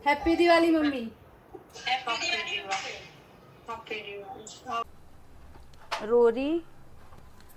Happy Diwali mummy. Rory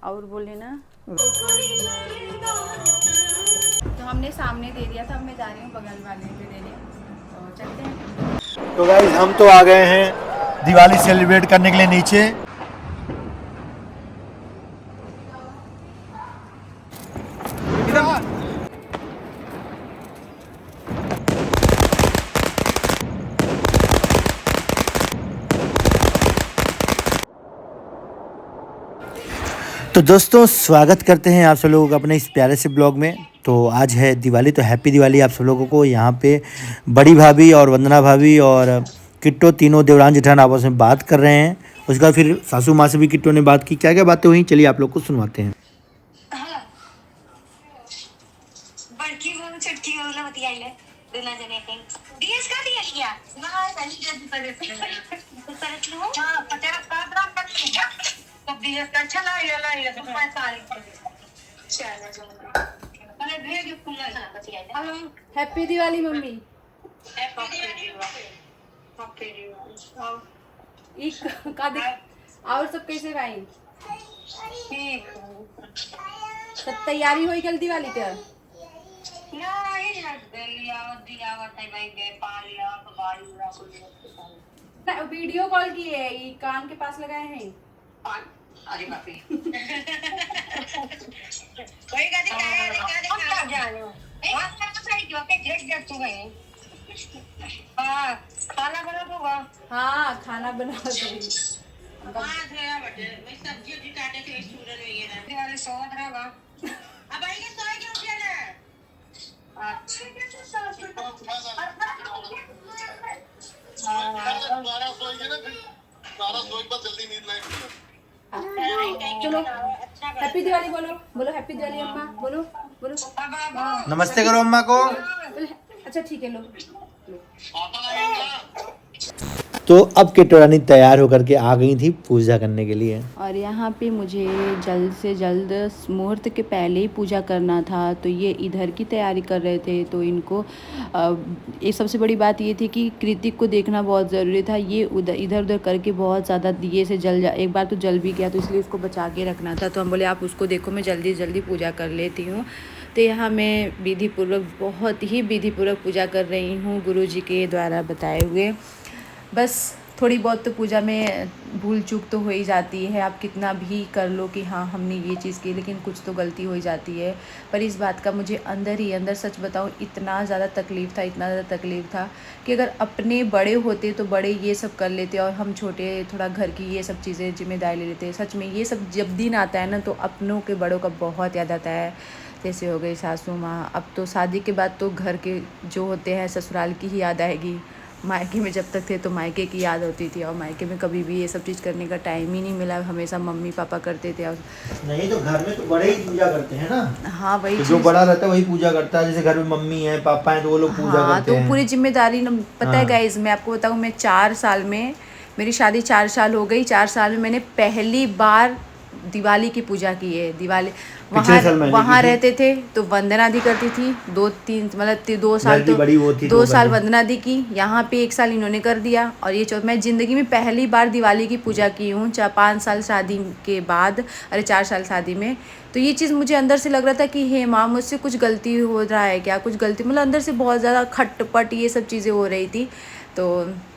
और बोले ना, तो हमने सामने दे दिया था, अब मैं जा रही हूँ बगल वाले पे देने, तो चलते हैं। तो गाइस हम तो आ गए हैं दिवाली सेलिब्रेट करने के लिए नीचे। तो दोस्तों स्वागत करते हैं आप सब लोगों का अपने इस प्यारे से ब्लॉग में। तो आज है दिवाली, तो हैप्पी दिवाली आप सब लोगों को। यहाँ पे बड़ी भाभी और वंदना भाभी और किट्टो तीनों देवरान जेठान आपस में बात कर रहे हैं। उसके बाद फिर सासू माँ से भी किट्टो ने बात की। क्या क्या बातें हुई चलिए आप लोग को सुनवाते हैं। Happy Diwali mummy. एक का देख और सब कैसे भाई? सब तैयारी हुई कल दिवाली का? वीडियो कॉल की है, ये कान के पास लगाए हैं। अरे बाप रे। खाना बना दूंगा। हाँ खाना बना दूंगी। सब्जी काटे थे स्टूडेंट में ये सोच रहा अब आइए सोए क्यों उठे ना। चलो हैप्पी दिवाली बोलो, बोलो हैप्पी दिवाली अम्मा, बोलो बोलो। नमस्ते करो अम्मा को। अच्छा ठीक है लो। तो अब किट्टो रानी तैयार होकर के आ गई थी पूजा करने के लिए। और यहाँ पे मुझे जल्द से जल्द मुहूर्त के पहले ही पूजा करना था, तो ये इधर की तैयारी कर रहे थे। तो इनको एक सबसे बड़ी बात ये थी कि कृतिक को देखना बहुत ज़रूरी था। ये इधर उधर करके बहुत ज़्यादा दिए से एक बार तो जल भी गया, तो इसलिए उसको बचा के रखना था। तो हम बोले आप उसको देखो, मैं जल्दी जल्दी पूजा कर लेती हूँ। तो यहाँ मैं विधिपूर्वक, बहुत ही विधिपूर्वक पूजा कर रही हूँ गुरु जी के द्वारा बताए हुए। बस थोड़ी बहुत तो पूजा में भूल चूक तो हो ही जाती है, आप कितना भी कर लो कि हाँ हमने ये चीज़ की, लेकिन कुछ तो गलती हो ही जाती है। पर इस बात का मुझे अंदर ही अंदर सच बताऊँ इतना ज़्यादा तकलीफ़ था कि अगर अपने बड़े होते तो बड़े ये सब कर लेते और हम छोटे थोड़ा घर की ये सब चीज़ें जिम्मेदारी ले लेते। सच में ये सब जब दिन आता है ना, तो अपनों के बड़ों का बहुत याद आता है। जैसे हो गई सासू माँ, अब तो शादी के बाद तो घर के जो होते हैं ससुराल की ही याद आएगी। मायके में जब तक थे तो मायके की याद होती थी, और मायके में कभी भी ये सब चीज़ करने का टाइम ही नहीं मिला। हमेशा मम्मी पापा करते थे। और नहीं तो घर में तो बड़े ही पूजा करते हैं ना। हाँ वही तो जो बड़ा रहता है वही पूजा करता है। जैसे घर में मम्मी है पापा है तो वो लोग पूजा करते हैं। तो पूरी जिम्मेदारी न, पता है गाइज, मैं आपको बताऊँ, मैं 4 साल में, मेरी शादी 4 साल हो गई, 4 साल में मैंने पहली बार दिवाली की पूजा की है। दिवाली वहाँ रहते थे तो वंदना दी करती थी, 2-3 मतलब 2 साल तो 2 साल वंदना दी की, यहाँ पे 1 साल इन्होंने कर दिया। और ये मैं ज़िंदगी में पहली बार दिवाली की पूजा की हूँ 5 साल शादी के बाद, अरे 4 साल शादी में। तो ये चीज़ मुझे अंदर से लग रहा था कि हे माँ मुझसे कुछ गलती हो रहा है क्या, कुछ गलती, मतलब अंदर से बहुत ज़्यादा खटपट ये सब चीज़ें हो रही थी। तो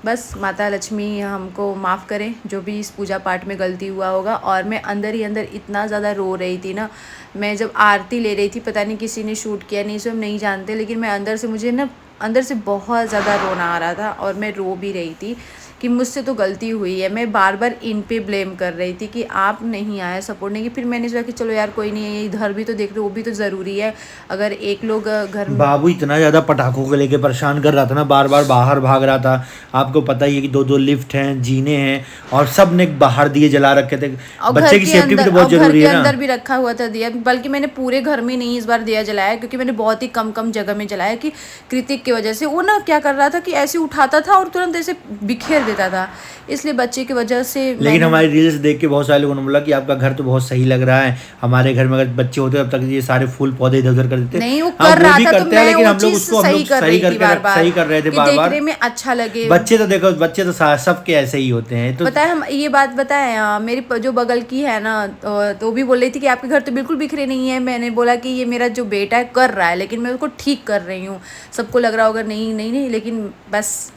बस माता लक्ष्मी हमको माफ़ करें जो भी इस पूजा पाठ में गलती हुआ होगा। और मैं अंदर ही अंदर इतना ज़्यादा रो रही थी ना, मैं जब आरती ले रही थी, पता नहीं किसी ने शूट किया नहीं, सो हम नहीं जानते, लेकिन मैं अंदर से, मुझे ना अंदर से बहुत ज़्यादा रोना आ रहा था और मैं रो भी रही थी कि मुझसे तो गलती हुई है। मैं बार बार इन पे ब्लेम कर रही थी कि आप नहीं आए सपोर्ट नहीं की। फिर मैंने सोचा कि चलो यार कोई नहीं है, इधर भी तो देख रहे, वो भी तो ज़रूरी है। अगर एक लोग घर में, बाबू इतना ज़्यादा पटाखों को लेके परेशान कर रहा था ना, बार बार बाहर भाग रहा था। आपको पता ही है कि 2-2 लिफ्ट हैं, जीने हैं, और सब ने बाहर दिए जला रखे थे। बच्चे की सेफ्टी भी तो बहुत जरूरी है ना। अंदर भी रखा हुआ था दिया, बल्कि मैंने पूरे घर में नहीं इस बार दिया जलाया, क्योंकि मैंने बहुत ही कम जगह में जलाया कि कृतिक की वजह से वो ना क्या कर रहा था कि ऐसे उठाता था और तुरंत ऐसे बिखेर देता था, इसलिए बच्चे की वजह से लेकिन हमारी रील्स देख के बहुत सारे लोगों ने बोला कि आपका घर तो बहुत सही लग रहा है, हमारे घर में अगर बच्चे होते अब तक ये सारे फूल पौधे इधर उधर कर देते। नहीं वो कर रहा था तो मैं लेकिन वो हम लोग चीज उसको सही कर रही थी बार-बार, सही कर रहे थे बार-बार, देखने में अच्छा लगे। बच्चे तो देखो, बच्चे तो सबके ऐसे ही होते हैं। तो पता है, हम ये बात बताएं, मेरी जो बगल की है ना, तो भी बोल रही थी कि आपके घर तो बिल्कुल बिखरे नहीं है। मैंने बोला कि ये मेरा जो बेटा है कर रहा है, लेकिन मैं उसको ठीक कर रही हूँ। सबको लग रहा होगा नहीं नहीं नहीं, लेकिन बस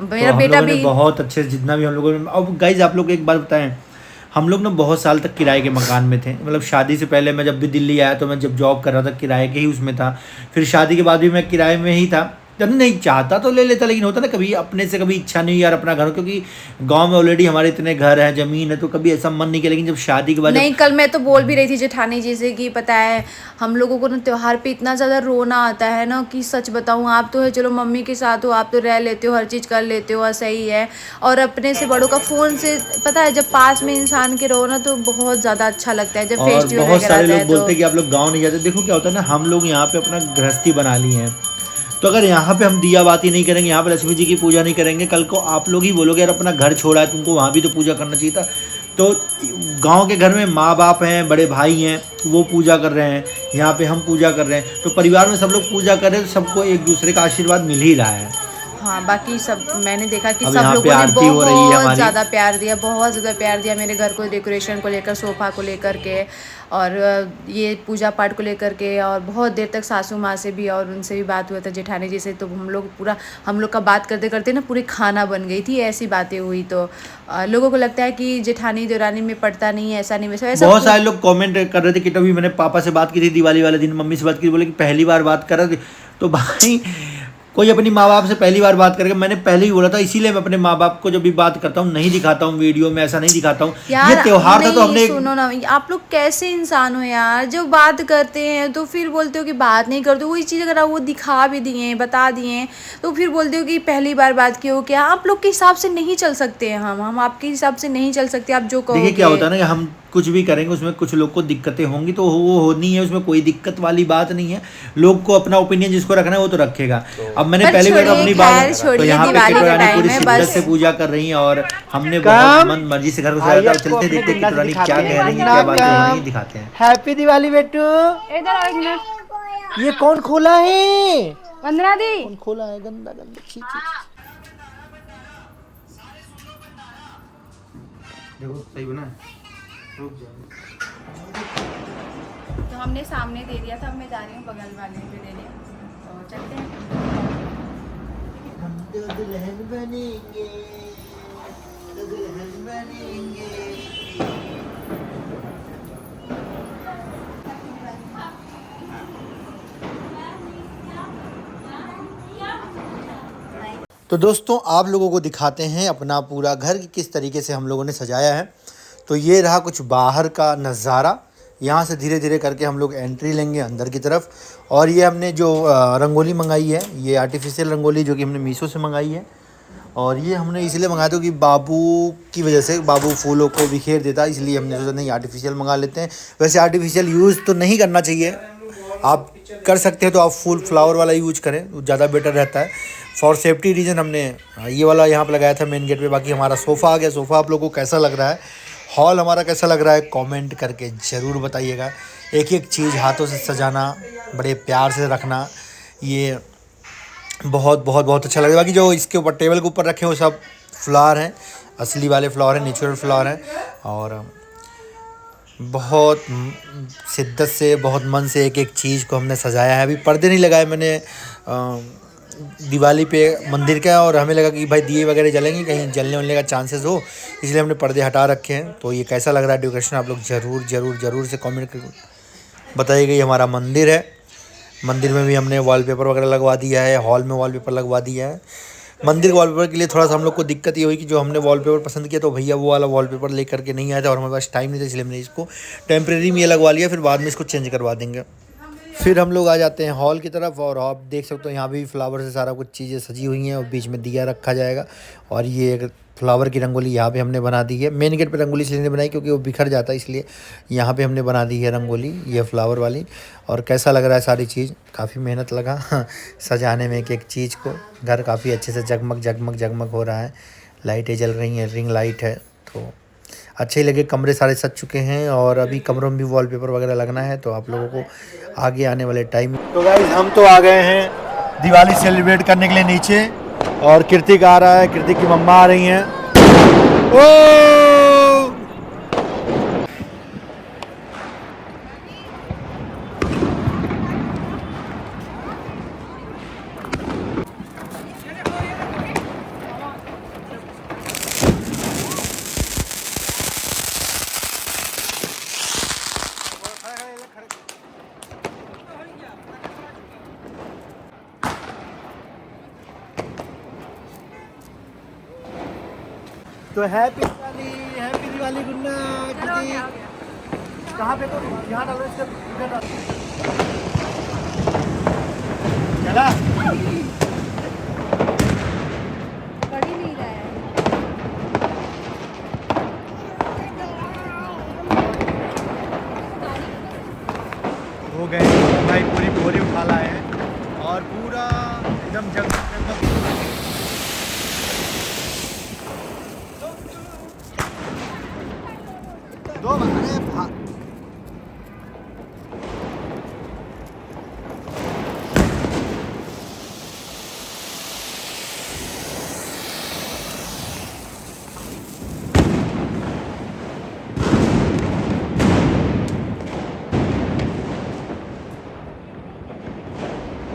मेरा तो बेटा भी बहुत अच्छे, जितना भी हम लोगों ने। अब गाइज आप लोग को एक बात बताएं, हम लोग ना बहुत साल तक किराए के मकान में थे। मतलब शादी से पहले मैं जब भी दिल्ली आया तो मैं जब जॉब कर रहा था किराए के ही उसमें था। फिर शादी के बाद भी मैं किराए में ही था। जब नहीं चाहता तो ले लेता, लेकिन होता ना कभी अपने से कभी इच्छा नहीं यार अपना घर हो, क्योंकि गांव में ऑलरेडी हमारे इतने घर हैं, ज़मीन है, तो कभी ऐसा मन नहीं किया। लेकिन जब शादी के बाद नहीं, कल मैं तो बोल भी रही थी जेठानी जी से कि पता है हम लोगों को ना त्योहार पे इतना ज़्यादा रोना आता है ना कि सच बताऊँ, आप तो है चलो मम्मी के साथ हो, आप तो रह लेते हो, हर चीज़ कर लेते हो, सही है। और अपने से बड़ों का फ़ोन से पता है जब पास में इंसान के रहो ना तो बहुत ज़्यादा अच्छा लगता है। जब और फेस्टिवल बहुत वगैरह सारे आता लोग है बोलते हैं कि तो आप लोग गाँव नहीं जाते। देखो क्या होता है ना, हम लोग यहाँ पे अपना गृहस्थी बना ली है, तो अगर यहाँ पे हम दिया बाती नहीं करेंगे, यहाँ पे लक्ष्मी जी की पूजा नहीं करेंगे, कल को आप लोग ही बोलोगे यार अपना घर छोड़ा है, तुमको वहाँ भी तो पूजा करना चाहिए था। तो गांव के घर में माँ बाप हैं, बड़े भाई हैं, वो पूजा कर रहे हैं, यहाँ पे हम पूजा कर रहे हैं, तो परिवार में सब लोग पूजा कर रहे हैं, तो सबको एक दूसरे का आशीर्वाद मिल ही रहा है। हाँ, बाकी सब मैंने देखा कि अब सब यहाँ पे लोगों ने आरती हो रही है बहुत हमारी। ज़्यादा प्यार दिया, बहुत ज़्यादा प्यार दिया मेरे घर को, डेकोरेशन को लेकर, सोफ़ा को लेकर के, और ये पूजा पाठ को लेकर के। और बहुत देर तक सासू माँ से भी और उनसे भी बात हुआ था, जेठानी जी से। तो हम लोग का बात करते करते ना पूरी खाना बन गई थी, ऐसी बातें हुई। तो लोगों को लगता है कि जेठानी देवरानी में पड़ता नहीं है, ऐसा नहीं वैसा। बहुत सारे लोग कमेंट कर रहे थे कि तभी मैंने पापा से बात की थी दिवाली वाले दिन, मम्मी से बात की थी, बोले कि पहली बार बात कर रहे थे। तो भाई कोई अपनी माँ बाप से पहली बार बात करके, मैंने पहले ही बोला था, इसीलिए मैं अपने माँ बाप को जब भी बात करता हूँ नहीं दिखाता हूँ वीडियो में, ऐसा नहीं दिखाता हूँ। ये त्योहार था तो हमने, सुनो ना, आप लोग कैसे इंसान हो यार, जो बात करते हैं तो फिर बोलते हो कि बात नहीं करते। वही चीज़ अगर आप वो दिखा भी दिए, बता दिए, तो फिर बोलते हो कि पहली बार बात की हो क्या। आप लोग के हिसाब से नहीं चल सकते हैं, हम आपके हिसाब से नहीं चल सकते। आप जो कहोगे, देखिए क्या होता है ना कि हम कुछ भी करेंगे उसमें कुछ लोग को दिक्कतें होंगी, तो वो होनी है, उसमें कोई दिक्कत वाली बात नहीं है। लोग को अपना ओपिनियन जिसको रखना है वो तो रखेगा। अब मैंने पहले बार अपनी बात, तो यहाँ पे किटोरानी पूरी शिद्दत से पूजा कर रही है और हमने बहुत मन मर्जी से घर को सजाया था। चलते देखते किटोरानी क्या कह रही है, क्या बातें हो रही है, दिखाते हैं। हैप्पी दिवाली बेटू। इधर आओ एक मिनट। ये कौन खोला है? वंदना दी कौन खोला है? गंदा गंदा छी छी। देखो सही बना है। तो हमने सामने दे दिया था, अब मैं जा रही हूँ बगल वाले पे देने, तो चलते हैं। हम दुल्हन बनेंगे, दुल्हन बनेंगे। तो दोस्तों आप लोगों को दिखाते हैं अपना पूरा घर किस तरीके से हम लोगों ने सजाया है। तो ये रहा कुछ बाहर का नज़ारा। यहाँ से धीरे धीरे करके हम लोग एंट्री लेंगे अंदर की तरफ। और ये हमने जो रंगोली मंगाई है, ये आर्टिफिशियल रंगोली जो कि हमने मीशो से मंगाई है। और ये हमने इसलिए मंगाया था कि बाबू की वजह से, बाबू फूलों को बिखेर देता, इसलिए हमने सोचा नहीं आर्टिफिशियल मंगा लेते हैं। वैसे आर्टिफिशियल यूज़ तो नहीं करना चाहिए, आप कर सकते हो तो आप फुल फ्लावर वाला यूज करें, वो ज़्यादा बेटर रहता है। फॉर सेफ्टी रीज़न हमने ये वाला यहाँ पे लगाया था मेन गेट पे। बाकी हमारा सोफ़ा आ गया। सोफ़ा आप लोगों को कैसा लग रहा है, हॉल हमारा कैसा लग रहा है, कमेंट करके ज़रूर बताइएगा। एक एक चीज़ हाथों से सजाना, बड़े प्यार से रखना, ये बहुत बहुत बहुत अच्छा लगेगा। बाकी जो इसके ऊपर टेबल के ऊपर रखे वो सब फ्लावर हैं, असली वाले फ्लावर हैं, नेचुरल फ्लावर हैं। और बहुत शिद्दत से, बहुत मन से एक एक चीज़ को हमने सजाया है। अभी पर्दे नहीं लगाए मैंने दिवाली पे मंदिर का, और हमें लगा कि भाई दिए वगैरह जलेंगे, कहीं जलने वलने का चांसेस हो, इसलिए हमने पर्दे हटा रखे हैं। तो ये कैसा लग रहा है डेकोरेशन, आप लोग ज़रूर ज़रूर ज़रूर से कमेंट करके बताइएगा। ये हमारा मंदिर है, मंदिर में भी हमने वॉलपेपर वगैरह लगवा दिया है, हॉल में वॉलपेपर लगवा दिया है। मंदिर के वॉलपेपर के लिए थोड़ा सा हम लोग को दिक्कत ये हुई कि जो हमने वॉलपेपर पसंद किया तो भैया वो वाला वॉलपेपर लेकर के नहीं आया था और हमारे पास टाइम नहीं था, इसलिए हमने इसको टेम्प्रेरी में ये लगवा लिया, फिर बाद में इसको चेंज करवा देंगे। फिर हम लोग आ जाते हैं हॉल की तरफ, और आप देख सकते हो यहाँ भी फ्लावर से सारा कुछ चीज़ें सजी हुई हैं और बीच में दिया रखा जाएगा। और ये एक फ्लावर की रंगोली यहाँ पे हमने बना दी है। मेन गेट पे रंगोली इसलिए नहीं बनाई क्योंकि वो बिखर जाता है, इसलिए यहाँ पे हमने बना दी है रंगोली, ये फ्लावर वाली। और कैसा लग रहा है सारी चीज़, काफ़ी मेहनत लगा सजाने में एक एक चीज़ को। घर काफ़ी अच्छे से जगमग जगमग जगमग हो रहा है, लाइटें जल रही हैं, रिंग लाइट है, तो अच्छे ही लगे। कमरे सारे सज चुके हैं और अभी कमरों में भी वॉलपेपर वगैरह लगना है, तो आप लोगों को आगे आने वाले टाइम। तो गाइस हम तो आ गए हैं दिवाली सेलिब्रेट करने के लिए नीचे, और कृतिक आ रहा है, कृतिक की मम्मा आ रही हैं। ओ तो हैप्पी दिवाली गुड नाइट। कहाँ पे? तो यहाँ डालो, इसका इधर डालो। चला कड़ी नहीं रहा है। हो गए भाई, पूरी बोरी उठा लाए हैं और पूरा एकदम जगमग। दो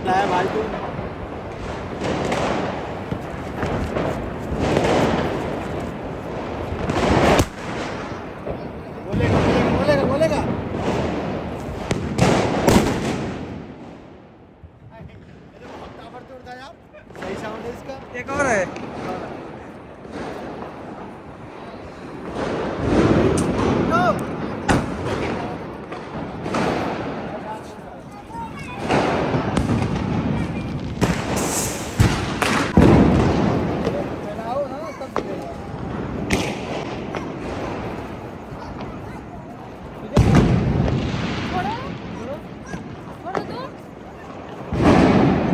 अरे भाई तू बोलेगा। सही साउंड है इसका। एक और है।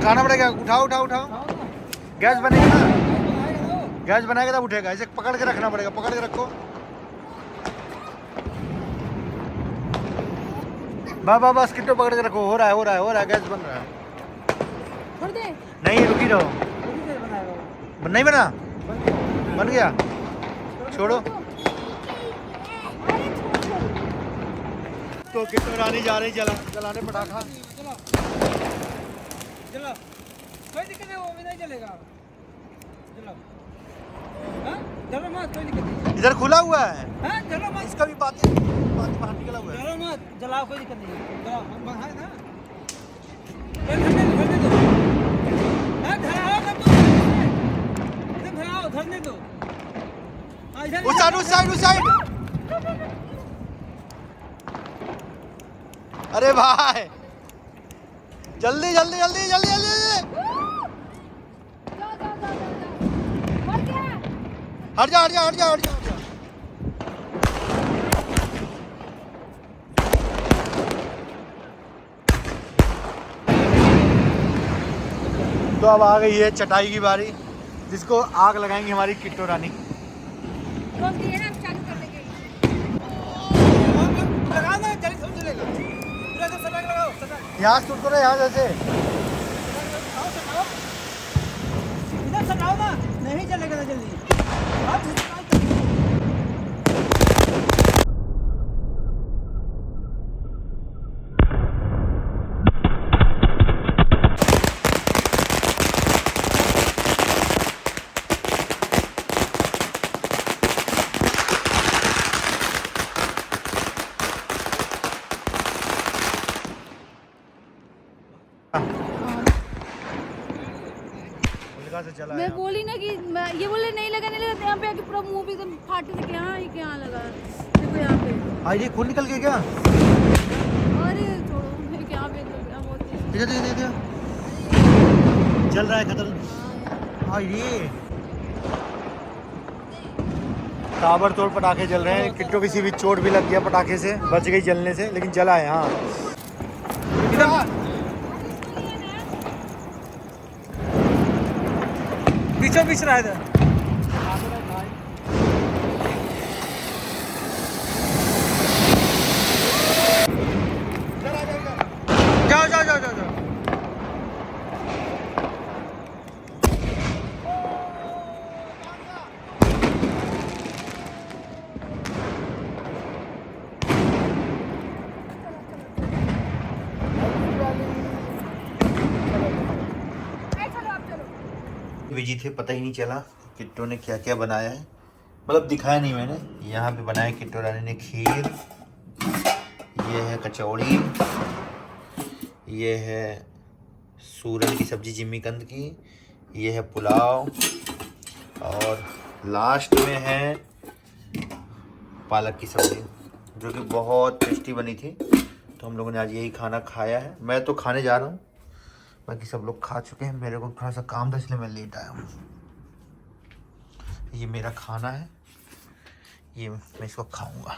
उठाना पड़ेगा, उठाओ। गैस बनेगा ना, गैस बनाएगा तब उठेगा। इसे पकड़ के रखना पड़ेगा, पकड़ के रखो। बस किट्टो पकड़ के रखो। हो रहा है, गैस बन रहा है। छोड़ दे। नहीं रुकी रहो। नहीं बना? बन गया, छोड़ो। तो किट्टो रानी जा रही जलाने पटाखा। चलो, कोई दिक्कत नहीं, वो भी नहीं चलेगा। चलो, हाँ, चलो मत, कोई दिक्कत नहीं। इधर खुला हुआ है, हाँ, चलो मत, इसका भी बात बाहर निकला हुआ है। चलो मत, जलाओ, कोई दिक्कत नहीं। जलाओ, हम बाहर ना। धरने दो। हाँ, धराओ तब तो। इधर धराओ, धरने दो। हाँ, इधर। उस साइड। अरे भाई जल्दी। हट जा। तो अब आ गई है चटाई की बारी, जिसको आग लगाएंगी हमारी किट्टो रानी। रोक दिए ना, अब चालू कर देंगे। लगा ना, जल्दी सब चलेगा। पूरा सब सटाक लगाओ, सटाक। यहाँ टूट करो, यहाँ जैसे। इधर सटाओ ना, नहीं चलेगा ना जल्दी। आप सटाओ। से चला मैं बोली ना कि ये बोले नहीं लगा यहाँ पे आके पूरा मुंह भी एकदम फाटे से क्या लगा। देखो यहाँ पे आईडी खून निकल के क्या? अरे छोड़ो, मैं क्या पे देखो चल रहा है खतर। आईडी ताबड़तोड़ पटाखे जल रहे हैं। किट्टो किसी भी चोट भी लग गया पटाखे से, बच गई जलने से, लेकिन जला है। हाँ बीचों बीच रहा है। बिजी थे, पता ही नहीं चला किट्टू ने क्या क्या बनाया है, मतलब दिखाया नहीं मैंने। यहाँ पे बनाया किट्टू रानी ने खीर, ये है कचौड़ी, ये है सूरन की सब्जी जिमीकंद की, ये है पुलाव, और लास्ट में है पालक की सब्जी जो कि बहुत टेस्टी बनी थी। तो हम लोगों ने आज यही खाना खाया है। मैं तो खाने जा रहा हूँ, बाकी सब लोग खा चुके हैं। मेरे को थोड़ा सा काम था इसलिए मैं लेट आया हूँ। ये मेरा खाना है, ये मैं इसको खाऊंगा।